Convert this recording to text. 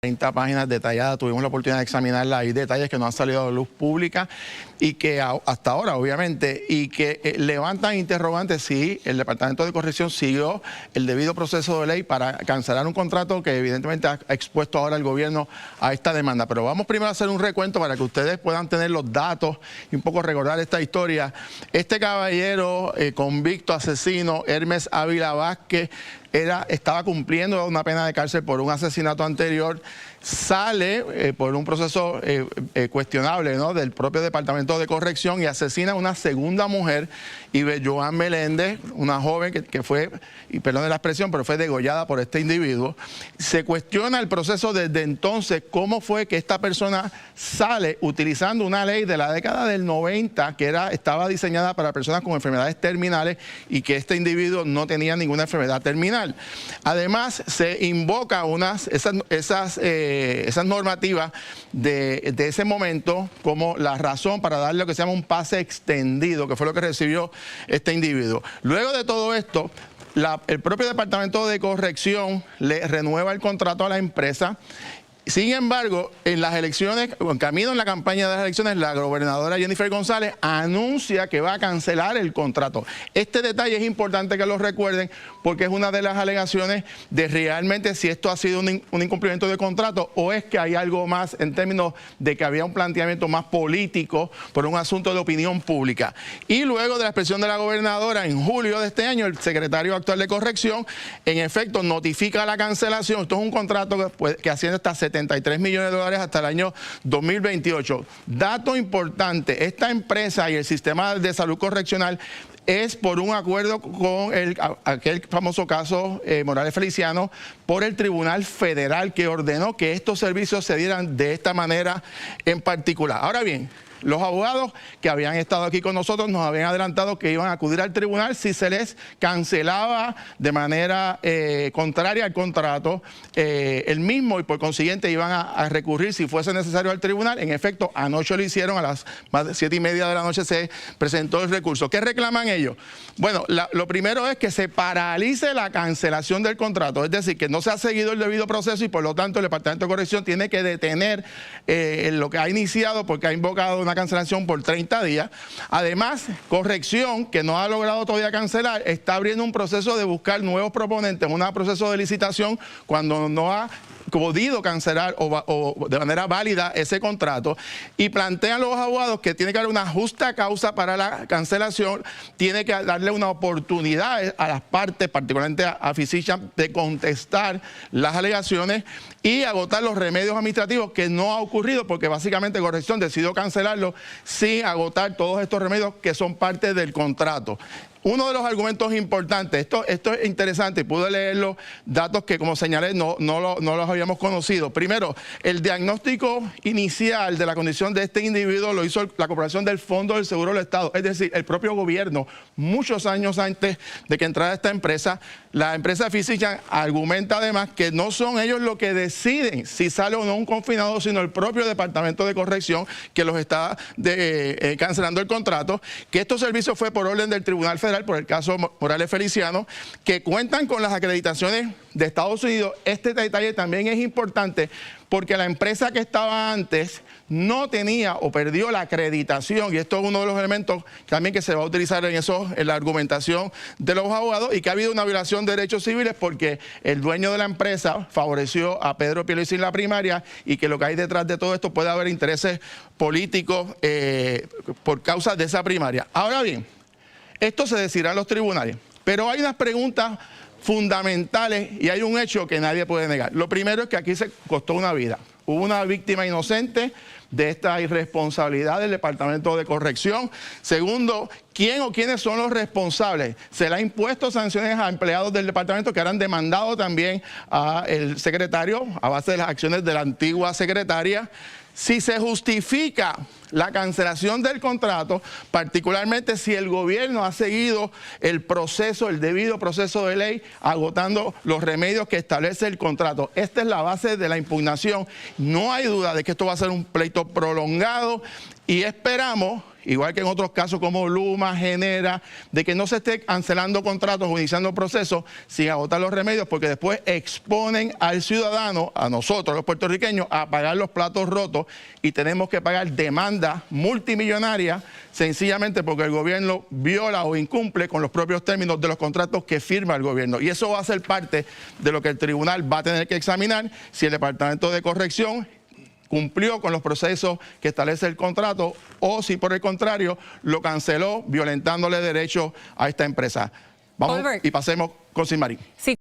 30 páginas detalladas, tuvimos la oportunidad de examinarla, hay detalles que no han salido a la luz pública y que hasta ahora obviamente, y que levantan interrogantes si el Departamento de Corrección siguió el debido proceso de ley para cancelar un contrato que evidentemente ha expuesto ahora el gobierno a esta demanda. Pero vamos primero a hacer un recuento para que ustedes puedan tener los datos y un poco recordar esta historia. Este caballero convicto asesino, Hermes Ávila Vázquez, estaba cumpliendo una pena de cárcel por un asesinato anterior, sale por un proceso cuestionable, ¿no?, del propio Departamento de Corrección y asesina a una segunda mujer, Joan Meléndez, una joven que fue, y perdone la expresión, pero fue degollada por este individuo. Se cuestiona el proceso desde entonces, cómo fue que esta persona sale utilizando una ley de la década del 90 que estaba diseñada para personas con enfermedades terminales y que este individuo no tenía ninguna enfermedad terminal. Además, se invoca esas normativas de ese momento como la razón para darle lo que se llama un pase extendido, que fue lo que recibió este individuo. Luego de todo esto, el propio Departamento de Corrección le renueva el contrato a la empresa. Sin embargo, en las elecciones, en camino en la campaña de las elecciones, la gobernadora Jennifer González anuncia que va a cancelar el contrato. Este detalle es importante que lo recuerden porque es una de las alegaciones de realmente si esto ha sido un incumplimiento de contrato o es que hay algo más en términos de que había un planteamiento más político por un asunto de opinión pública. Y luego de la expresión de la gobernadora en julio de este año, el secretario actual de Corrección, en efecto, notifica la cancelación. Esto es un contrato que asciende hasta 73 millones de dólares hasta el año 2028. Dato importante, esta empresa y el sistema de salud correccional es por un acuerdo con aquel famoso caso Morales Feliciano por el Tribunal Federal que ordenó que estos servicios se dieran de esta manera en particular. Ahora bien, los abogados que habían estado aquí con nosotros nos habían adelantado que iban a acudir al tribunal si se les cancelaba de manera contraria al contrato el mismo y por consiguiente iban a recurrir si fuese necesario al tribunal. En efecto, anoche lo hicieron, a las más de 7:30 de la noche se presentó el recurso. ¿Qué reclaman ellos? Bueno, lo primero es que se paralice la cancelación del contrato, es decir, que no se ha seguido el debido proceso y por lo tanto el Departamento de Corrección tiene que detener lo que ha iniciado porque ha invocado una cancelación por 30 días. Además, Corrección, que no ha logrado todavía cancelar, está abriendo un proceso de buscar nuevos proponentes, un proceso de licitación cuando no ha podido cancelar o de manera válida ese contrato, y plantean los abogados que tiene que haber una justa causa para la cancelación, tiene que darle una oportunidad a las partes, particularmente a Physicians, de contestar las alegaciones y agotar los remedios administrativos, que no ha ocurrido porque básicamente Corrección decidió cancelarlo sin agotar todos estos remedios que son parte del contrato. Uno de los argumentos importantes, esto es interesante, pude leerlo, datos que como señalé no los habíamos conocido. Primero, el diagnóstico inicial de la condición de este individuo lo hizo la Corporación del Fondo del Seguro del Estado, es decir, el propio gobierno, muchos años antes de que entrara esta empresa. La empresa Physicians argumenta además que no son ellos los que deciden si sale o no un confinado, sino el propio Departamento de Corrección que los está cancelando el contrato, que estos servicios fue por orden del Tribunal Federal por el caso Morales Feliciano, que cuentan con las acreditaciones de Estados Unidos. Este detalle también es importante porque la empresa que estaba antes no tenía o perdió la acreditación, y esto es uno de los elementos también que se va a utilizar en la argumentación de los abogados, y que ha habido una violación de derechos civiles porque el dueño de la empresa favoreció a Pedro Pierluisi en la primaria, y que lo que hay detrás de todo esto puede haber intereses políticos por causa de esa primaria. Ahora bien, esto se decidirá en los tribunales, pero hay unas preguntas fundamentales y hay un hecho que nadie puede negar. Lo primero es que aquí se costó una vida. Hubo una víctima inocente de esta irresponsabilidad del Departamento de Corrección. Segundo, ¿quién o quiénes son los responsables? Se le ha impuesto sanciones a empleados del departamento que han demandado también al secretario a base de las acciones de la antigua secretaria. Si se justifica la cancelación del contrato, particularmente si el gobierno ha seguido el proceso, el debido proceso de ley, agotando los remedios que establece el contrato. Esta es la base de la impugnación. No hay duda de que esto va a ser un pleito prolongado y esperamos igual que en otros casos como Luma, Genera, de que no se esté cancelando contratos o iniciando procesos sin agotar los remedios, porque después exponen al ciudadano, a nosotros los puertorriqueños, a pagar los platos rotos y tenemos que pagar demandas multimillonarias sencillamente porque el gobierno viola o incumple con los propios términos de los contratos que firma el gobierno. Y eso va a ser parte de lo que el tribunal va a tener que examinar si el Departamento de Corrección cumplió con los procesos que establece el contrato o si por el contrario lo canceló violentándole derechos a esta empresa. Vamos y pasemos con Silmarín. Sí.